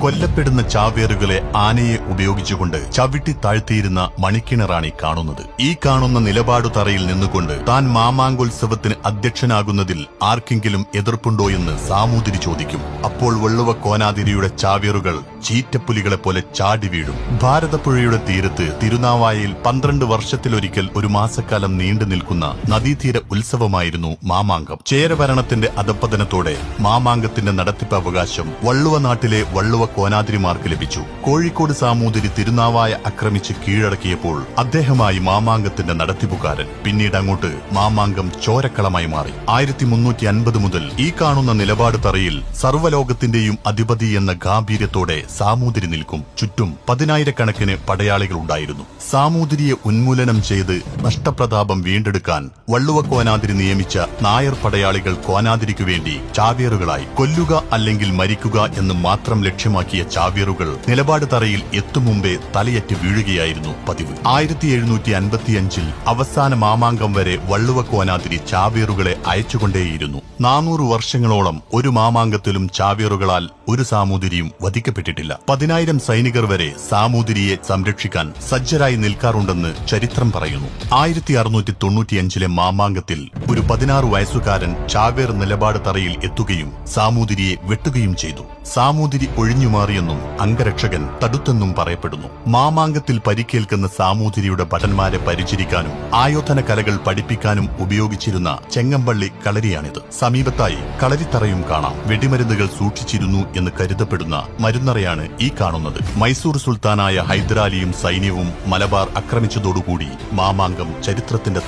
കൊല്ലപ്പെടുന്ന ചാവേറുകളെ ആനയെ ഉപയോഗിച്ചുകൊണ്ട് ചവിട്ടി താഴ്ത്തിയിരുന്ന മണിക്കിണറാണി കാണുന്നത്. ഈ കാണുന്ന നിലപാടു തറയിൽ നിന്നുകൊണ്ട് താൻ മാമാങ്കോത്സവത്തിന് അധ്യക്ഷനാകുന്നതിൽ ആർക്കെങ്കിലും എതിർപ്പുണ്ടോയെന്ന് സാമൂതിരി ചോദിക്കും. അപ്പോൾ വള്ളുവ കോനാതിരിയുടെ ചാവേറുകൾ ചീറ്റപ്പുലികളെപ്പോലെ ചാടി വീഴും. ഭാരതപ്പുഴയുടെ തീരത്ത് തിരുനാവായയിൽ 12 വർഷത്തിലൊരിക്കൽ ഒരു മാസക്കാലം നീണ്ടു നിൽക്കുന്ന നദീതീര ഉത്സവമായിരുന്നു മാമാങ്കം. ചേരഭരണത്തിന്റെ അധപ്പതനത്തോടെ മാമാങ്കത്തിന്റെ നടത്തിപ്പ് അവകാശം വള്ളുവ നാട്ടിലെ വള്ളുവ കോനാതിരിമാർക്ക് ലഭിച്ചു. കോഴിക്കോട് സാമൂതിരി തിരുനാവായ ആക്രമിച്ച് കീഴടക്കിയപ്പോൾ അദ്ദേഹമായി മാമാങ്കത്തിന്റെ നടത്തിപ്പുകാരൻ. പിന്നീട് അങ്ങോട്ട് മാമാങ്കം ചോരക്കളമായി മാറി. 1350 മുതൽ ഈ കാണുന്ന നിലപാട് തറയിൽ സർവ്വലോകത്തിന്റെയും അധിപതി എന്ന ഗാംഭീര്യത്തോടെ സാമൂതിരി നിൽക്കും. ചുറ്റും 10,000-കണക്കിന് പടയാളികൾ ഉണ്ടായിരുന്നു. സാമൂതിരിയെ ഉന്മൂലനം ചെയ്ത് നഷ്ടപ്രതാപം വീണ്ടെടുക്കാൻ വള്ളുവ കോനാതിരി നിയമിച്ച നായർ പടയാളികൾ കോനാതിരിക്കു വേണ്ടി ചാവേറുകളായി. കൊല്ലുക അല്ലെങ്കിൽ മരിക്കുക എന്ന് മാത്രം ലക്ഷ്യമാക്കിയ ചാവേറുകൾ നിലപാട് തറയിൽ എത്തുമുമ്പേ തലയറ്റ് വീഴുകയായിരുന്നു പതിവ്. 1755 അവസാന മാമാങ്കം വരെ വള്ളുവ കോനാതിരി ചാവേറുകളെ അയച്ചുകൊണ്ടേയിരുന്നു. 400 വർഷങ്ങളോളം ഒരു മാമാങ്കത്തിലും ചാവേറുകളാൽ ഒരു സാമൂതിരിയും വധിക്കപ്പെട്ടിട്ടില്ല. 10,000 സൈനികർ വരെ സാമൂതിരിയെ സംരക്ഷിക്കാൻ സജ്ജരായി നിൽക്കാറുണ്ടെന്ന് ചരിത്രം പറയുന്നു. 1695 മാമാങ്കത്തിൽ ഒരു 16 വയസ്സുകാരൻ ചാവേർ നിലപാട് തറയിൽ എത്തുകയും സാമൂതിരിയെ വെട്ടുകയും ചെയ്തു. സാമൂതിരി ഒഴിഞ്ഞുമാറിയെന്നും അംഗരക്ഷകൻ തടുത്തെന്നും പറയപ്പെടുന്നു. മാമാങ്കത്തിൽ പരിക്കേൽക്കുന്ന സാമൂതിരിയുടെ ഭടന്മാരെ പരിചരിക്കാനും ആയോധന കലകൾ പഠിപ്പിക്കാനും ഉപയോഗിച്ചിരുന്ന ചെങ്ങമ്പള്ളി കളരിയാണിത്. സമീപത്തായി കളരിത്തറയും കാണാം. വെടിമരുന്നുകൾ സൂക്ഷിച്ചിരുന്നു എന്ന് കരുതപ്പെടുന്ന മരുന്നറയാണ് ഈ കാണുന്നത്. മൈസൂർ സുൽത്താനായ ഹൈദരാലിയും സൈന്യവും മലബാർ ആക്രമിച്ചതോടുകൂടി മാമാങ്കം ചരിത്രത്തിന്റെ